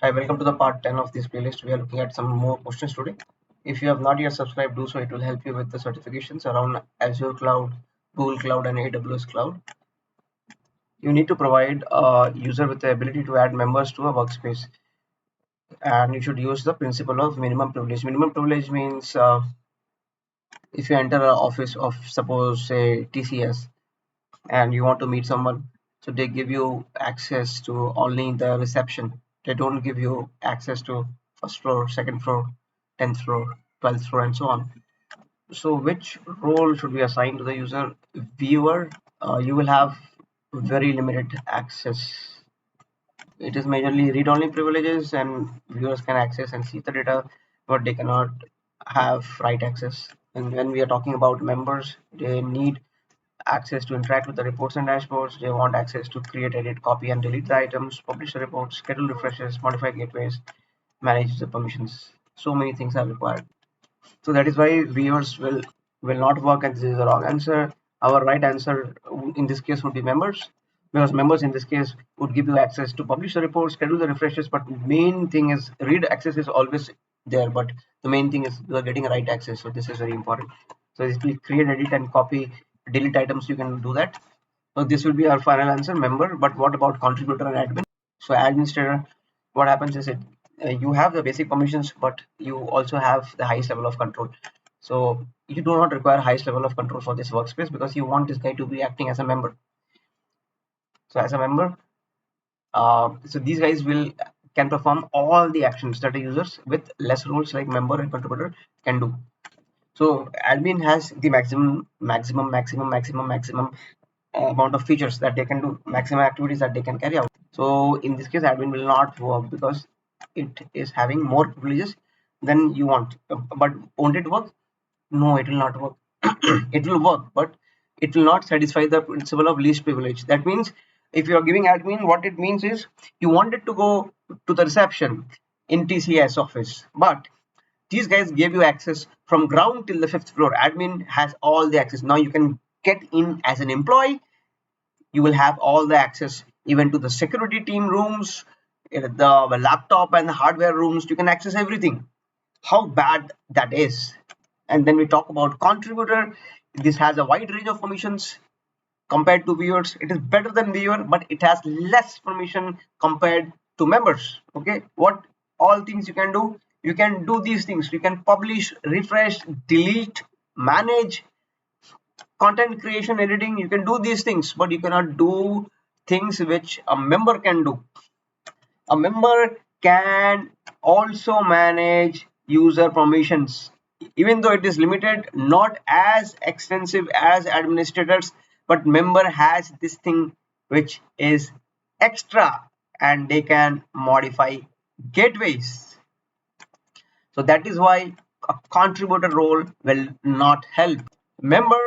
Hi, welcome to the part 10 of this playlist. We are looking at some more questions today. If you have not yet subscribed, do so. It will help you with the certifications around Azure Cloud, Google Cloud, and AWS Cloud. You need to provide a user with the ability to add members to a workspace, and you should use the principle of minimum privilege. Minimum privilege means if you enter an office of, suppose, say TCS, and you want to meet someone, so they give you access to only the reception. They don't give you access to first floor, second floor, 10th floor, 12th floor, and so on. So which role should we assign to the user? Viewer, you will have very limited access. It is majorly read-only privileges, and viewers can access and see the data, but they cannot have write access. And when we are talking about members, they need access to interact with the reports and dashboards. They want access to create, edit, copy, and delete the items, publish the reports, schedule refreshes, modify gateways, manage the permissions. So many things are required. So that is why viewers will not work, and this is the wrong answer. Our right answer in this case would be members, because members in this case would give you access to publish the reports, schedule the refreshes, but main thing is read access is always there, but the main thing is you are getting right access. So this is very important. So if we create, edit, and copy, delete items, you can do that. So this will be our final answer, member. But what about contributor and admin? So administrator, what happens is you have the basic permissions, but you also have the highest level of control. So you do not require highest level of control for this workspace, because you want this guy to be acting as a member. So as a member, so these guys can perform all the actions that the users with less roles like member and contributor can do. So admin has the maximum amount of features that they can do, maximum activities that they can carry out. So in this case, admin will not work because it is having more privileges than you want. But won't it work? No, it will not work. It will work, but it will not satisfy the principle of least privilege. That means if you are giving admin, what it means is you wanted to go to the reception in TCS office, but these guys gave you access from ground till the 5th floor. Admin has all the access. Now you can get in as an employee. You will have all the access even to the security team rooms, the laptop and the hardware rooms. You can access everything. How bad that is. And then we talk about contributor. This has a wide range of permissions compared to viewers. It is better than viewer, but it has less permission compared to members. Okay, what all things you can do? You can do these things. You can publish, refresh, delete, manage, content creation, editing. You can do these things, but you cannot do things which a member can do. A member can also manage user permissions, even though it is limited, not as extensive as administrators, but member has this thing which is extra, and they can modify gateways. So that is why a contributor role will not help. Member,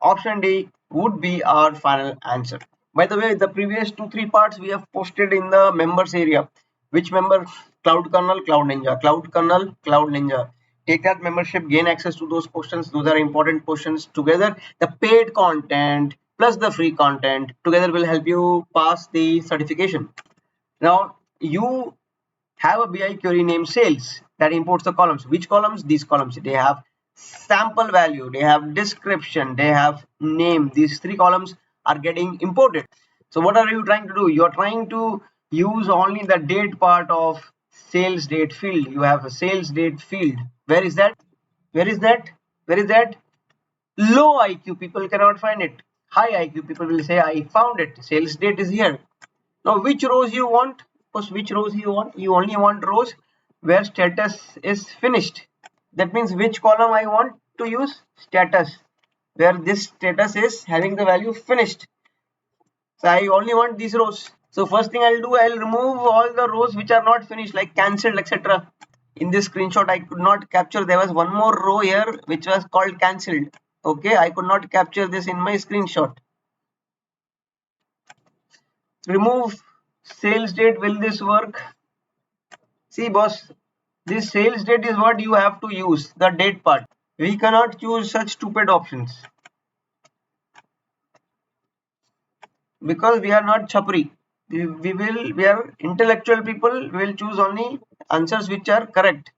option D would be our final answer. By the way, the previous 2-3 parts we have posted in the members area. Which member? Cloud Kernel, Cloud Ninja. Cloud Kernel, Cloud Ninja. Take that membership, gain access to those questions. Those are important questions. Together, the paid content plus the free content together will help you pass the certification. Now, you have a BI query named sales that imports the columns. Which columns? These columns. They have sample value, they have description, they have name. These 3 columns are getting imported. So what are you trying to do? You are trying to use only the date part of sales date field. You have a sales date field. Where is that? Where is that? Where is that? Low IQ people cannot find it. High IQ people will say, I found it. Sales date is here. Now, which rows you want? Which rows you want? You only want rows where status is finished. That means which column I want to use? Status, where this status is having the value finished. So I only want these rows. So first thing I'll do, I'll remove all the rows which are not finished, like cancelled, etc. In this screenshot, I could not capture. There was one more row here which was called cancelled. Okay, I could not capture this in my screenshot. Remove sales date. Will this work? See, boss, this sales date is what you have to use, the date part. We cannot choose such stupid options because we are not chapri. we are intellectual people. We will choose only answers which are correct.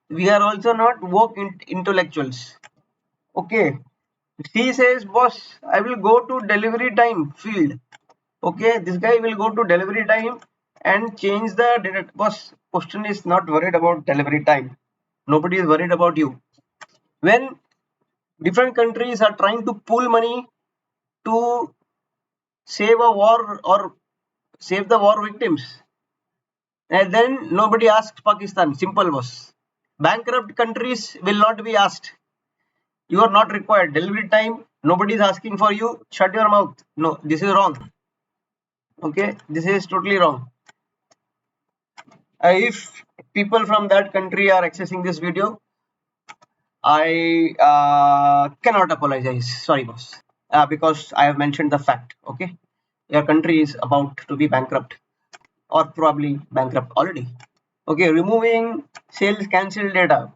We are also not woke intellectuals. Okay, he says, boss, I will go to delivery time field. Okay, this guy will go to delivery time and change the data. Boss, question is not worried about delivery time. Nobody is worried about you. When different countries are trying to pool money to save a war or save the war victims, and then nobody asked Pakistan. Simple, boss. Bankrupt countries will not be asked. You are not required. Delivery time, nobody is asking for you. Shut your mouth. No, this is wrong. Okay, this is totally wrong. If people from that country are accessing this video, I cannot apologize. Sorry, boss, because I have mentioned the fact. Okay, your country is about to be bankrupt or probably bankrupt already. Okay, removing sales cancel data.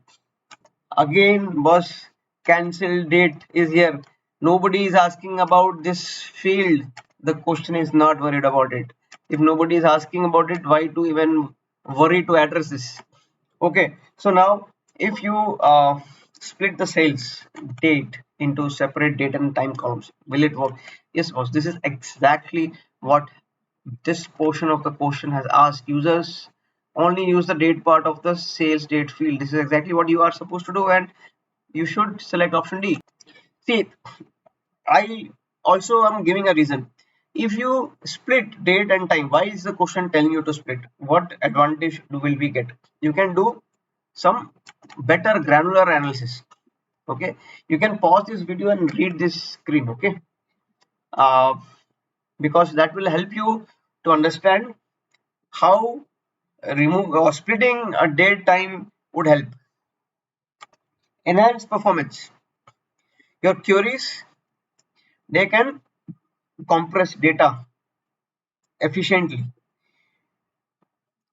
Again, boss, cancel date is here. Nobody is asking about this field. The question is not worried about it. If nobody is asking about it, why to even worry to address this? Okay, so now if you split the sales date into separate date and time columns, will it work? Yes, boss. This is exactly what this portion of the question has asked. Users only use the date part of the sales date field. This is exactly what you are supposed to do, and you should select option D. See, I also am giving a reason. If you split date and time, why is the question telling you to split? What advantage will we get? You can do some better granular analysis. Okay, you can pause this video and read this screen. Okay, uh, because that will help you to understand how remove or splitting a date time would help. Enhance performance. Your queries, they can compress data efficiently.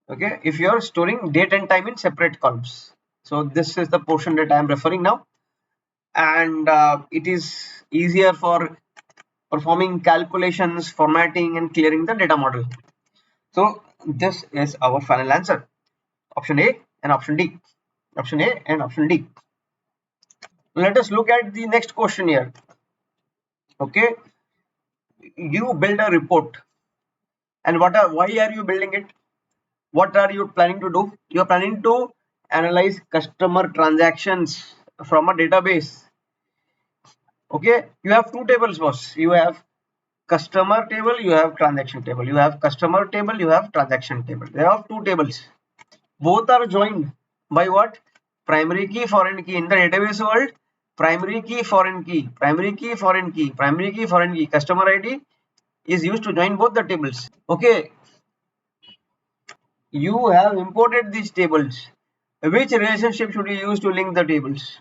Okay, if you are storing date and time in separate columns. So this is the portion that I am referring now, and it is easier for performing calculations, formatting, and clearing the data model. So this is our final answer. Option A and option D. Option A and option D. Let us look at the next question here. Okay, you build a report, and why are you building it? What are you planning to do? You are planning to analyze customer transactions from a database. Okay, you have two tables, boss. You have customer table, you have transaction table. You have customer table, you have transaction table. There are two tables. Both are joined by what? Primary key, foreign key. In the database world, primary key, foreign key, primary key, foreign key, primary key, foreign key, customer ID is used to join both the tables. Okay, you have imported these tables. Which relationship should you use to link the tables?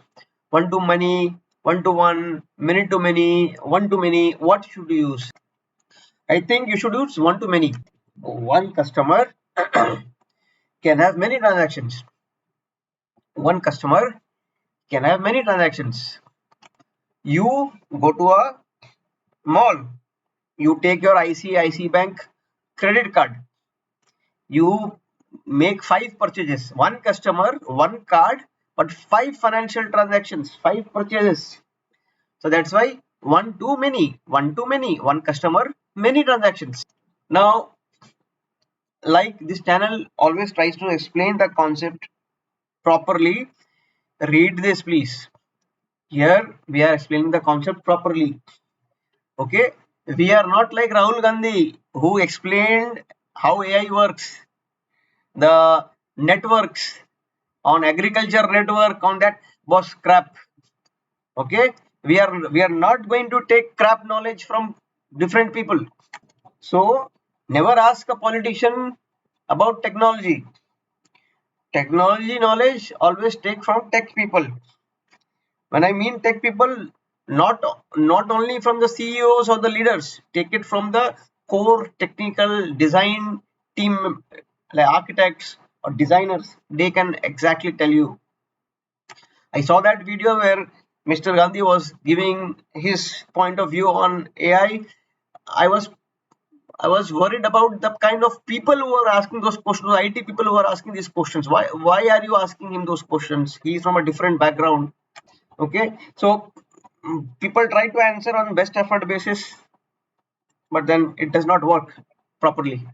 One to many, one to one, many to many, one to many. What should you use? I think you should use one to many. One customer can have many transactions. One customer can have many transactions. You go to a mall. You take your ICICI Bank credit card. You make 5 purchases. One customer, one card, but 5 financial transactions, 5 purchases. So that's why one too many, one customer, many transactions. Now, like this channel always tries to explain the concept properly, read this please. Here we are explaining the concept properly. Okay, we are not like Rahul Gandhi who explained how AI works, the networks on agriculture network on that was crap. Okay, we are not going to take crap knowledge from different people. So never ask a politician about technology. Technology knowledge always take from tech people. When I mean tech people, not only from the CEOs or the leaders, take it from the core technical design team, like architects or designers. They can exactly tell you. I saw that video where Mr. Gandhi was giving his point of view on AI. I was I was worried about the kind of people who are asking those questions, IT people who are asking these questions. Why are you asking him those questions? He's from a different background. Okay, so people try to answer on best effort basis, but then it does not work properly.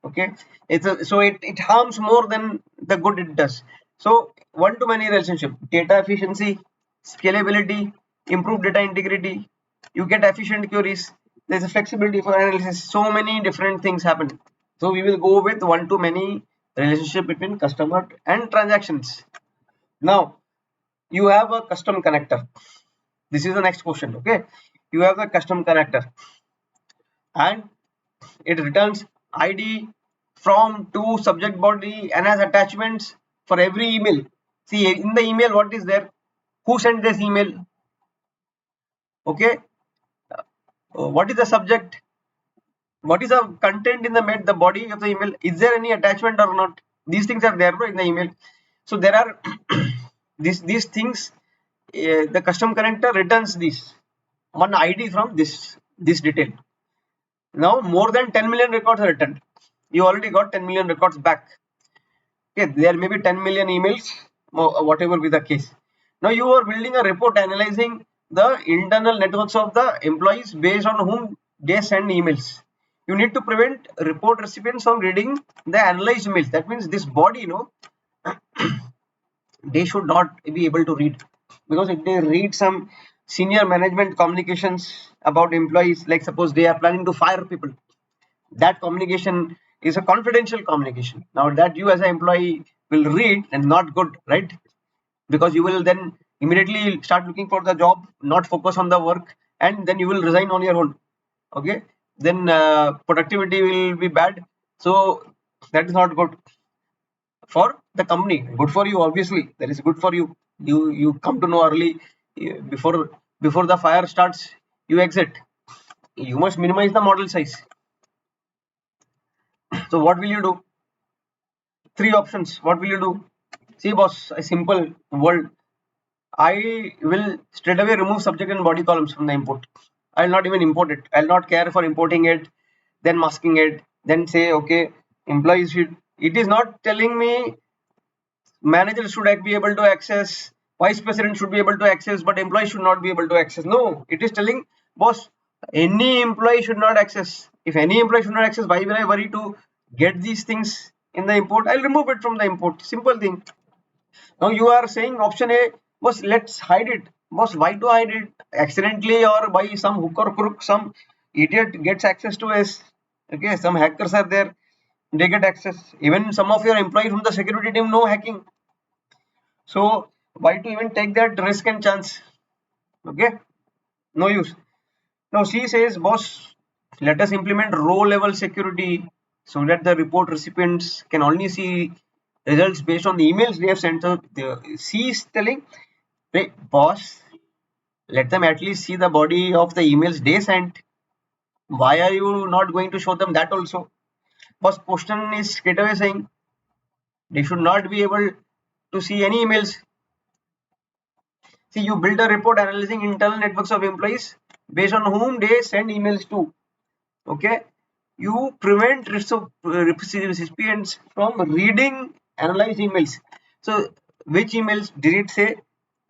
Okay, it harms more than the good it does. So one to many relationship, data efficiency, scalability, improved data integrity, you get efficient queries, there's a flexibility for analysis, so many different things happen. So we will go with one to many relationship between customer and transactions. Now you have a custom connector. This is the next question. Okay, you have the custom connector and it returns id from to subject body and has attachments for every email. See, in the email what is there, who sent this email, okay, what is the subject, what is the content in the body of the email, is there any attachment or not, these things are there, bro, in the email. So there are these things, the custom connector returns this one id from this detail. Now more than 10 million records are returned, you already got 10 million records back. Okay, there may be 10 million emails, whatever be the case. Now you are building a report analyzing the internal networks of the employees based on whom they send emails. You need to prevent report recipients from reading the analyzed emails. That means this body, they should not be able to read, because if they read some senior management communications about employees, like suppose they are planning to fire people, that communication is a confidential communication. Now that you as an employee will read and not good, right? Because you will then immediately start looking for the job, not focus on the work, and then you will resign on your own. Okay, then productivity will be bad. So that is not good for the company. Good for you, obviously. That is good for you. You come to know early, before the fire starts. You exit. You must minimize the model size. So what will you do? Three options. What will you do? See, boss, a simple word. I will straight away remove subject and body columns from the import. I'll not even import it. I'll not care for importing it, then masking it, then say, okay, employees should. It is not telling me manager should be able to access, vice president should be able to access, but employee should not be able to access. No, it is telling, boss, any employee should not access. If any employee should not access, why will I worry to get these things in the import? I'll remove it from the import. Simple thing. Now you are saying option A, boss, let's hide it. Boss, why to hide it? Accidentally or by some hook or crook, some idiot gets access to us. Okay, some hackers are there, they get access. Even some of your employees from the security team know hacking. So why to even take that risk and chance? Okay, no use. Now she says, boss, let us implement row level security so that the report recipients can only see results based on the emails they have sent. So she is telling, hey, boss, let them at least see the body of the emails they sent. Why are you not going to show them that also? Boss, question is straight away saying they should not be able to see any emails. See, you build a report analyzing internal networks of employees based on whom they send emails to. Okay, you prevent recipients from reading analyzed emails. So, which emails did it say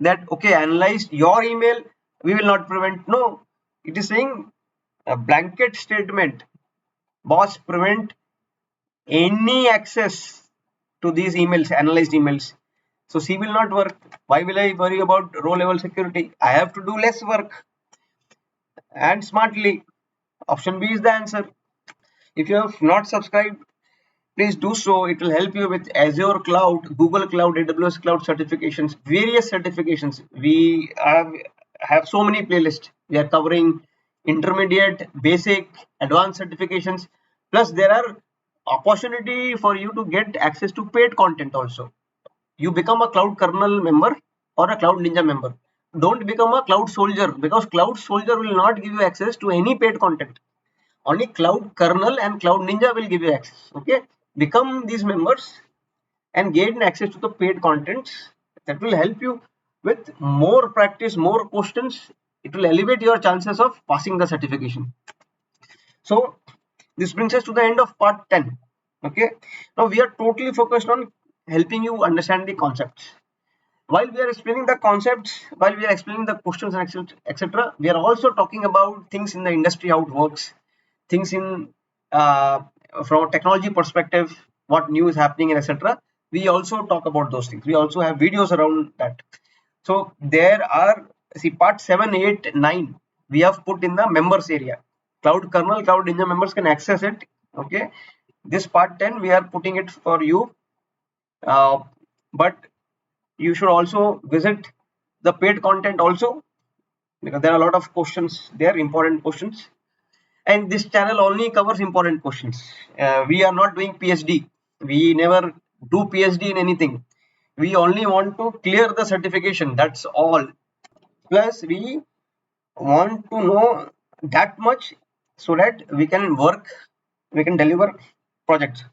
that okay, analyze your email? We will not prevent. No, it is saying a blanket statement. Boss, prevent any access to these emails, analyzed emails. So C will not work. Why will I worry about row level security? I have to do less work and smartly. Option B is the answer. If you have not subscribed, please do so. It will help you with Azure Cloud, Google Cloud, AWS Cloud certifications, various certifications. We have so many playlists. We are covering intermediate, basic, advanced certifications. Plus, there are opportunity for you to get access to paid content also. You become a cloud kernel member or a cloud ninja member. Don't become a cloud soldier, because cloud soldier will not give you access to any paid content. Only cloud kernel and cloud ninja will give you access. Okay, become these members and gain access to the paid contents. That will help you with more practice, more questions. It will elevate your chances of passing the certification. So This brings us to the end of part 10. Okay, now we are totally focused on helping you understand the concepts. While we are explaining the concepts, while we are explaining the questions and etc., we are also talking about things in the industry, how it works, things in from a technology perspective, what new is happening, and etc. We also talk about those things. We also have videos around that. So there are, see, part 7, 8, 9 we have put in the members area. Cloud kernel, Cloud Ninja members can access it. Okay, this part 10 we are putting it for you, but you should also visit the paid content also, because there are a lot of questions there, important questions, and this channel only covers important questions. We are not doing PhD. We never do PhD in anything. We only want to clear the certification, that's all. Plus we want to know that much so that we can work, we can deliver projects.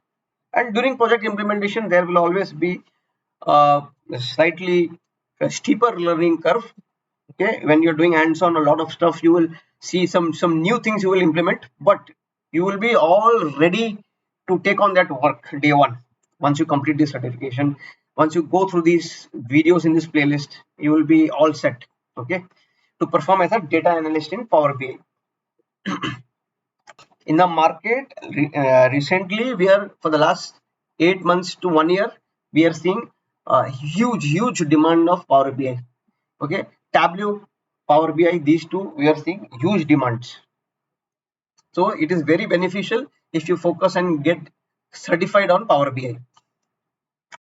And during project implementation there will always be a slightly steeper learning curve. Okay, when you're doing hands-on a lot of stuff, you will see some new things you will implement, but you will be all ready to take on that work day one. Once you complete this certification, once you go through these videos in this playlist, you will be all set, okay, to perform as a data analyst in Power BI. In the market, recently we are, for the last 8 months to 1 year, we are seeing a huge demand of Power BI. Okay, Tableau, Power BI, these two we are seeing huge demands. So it is very beneficial if you focus and get certified on Power BI.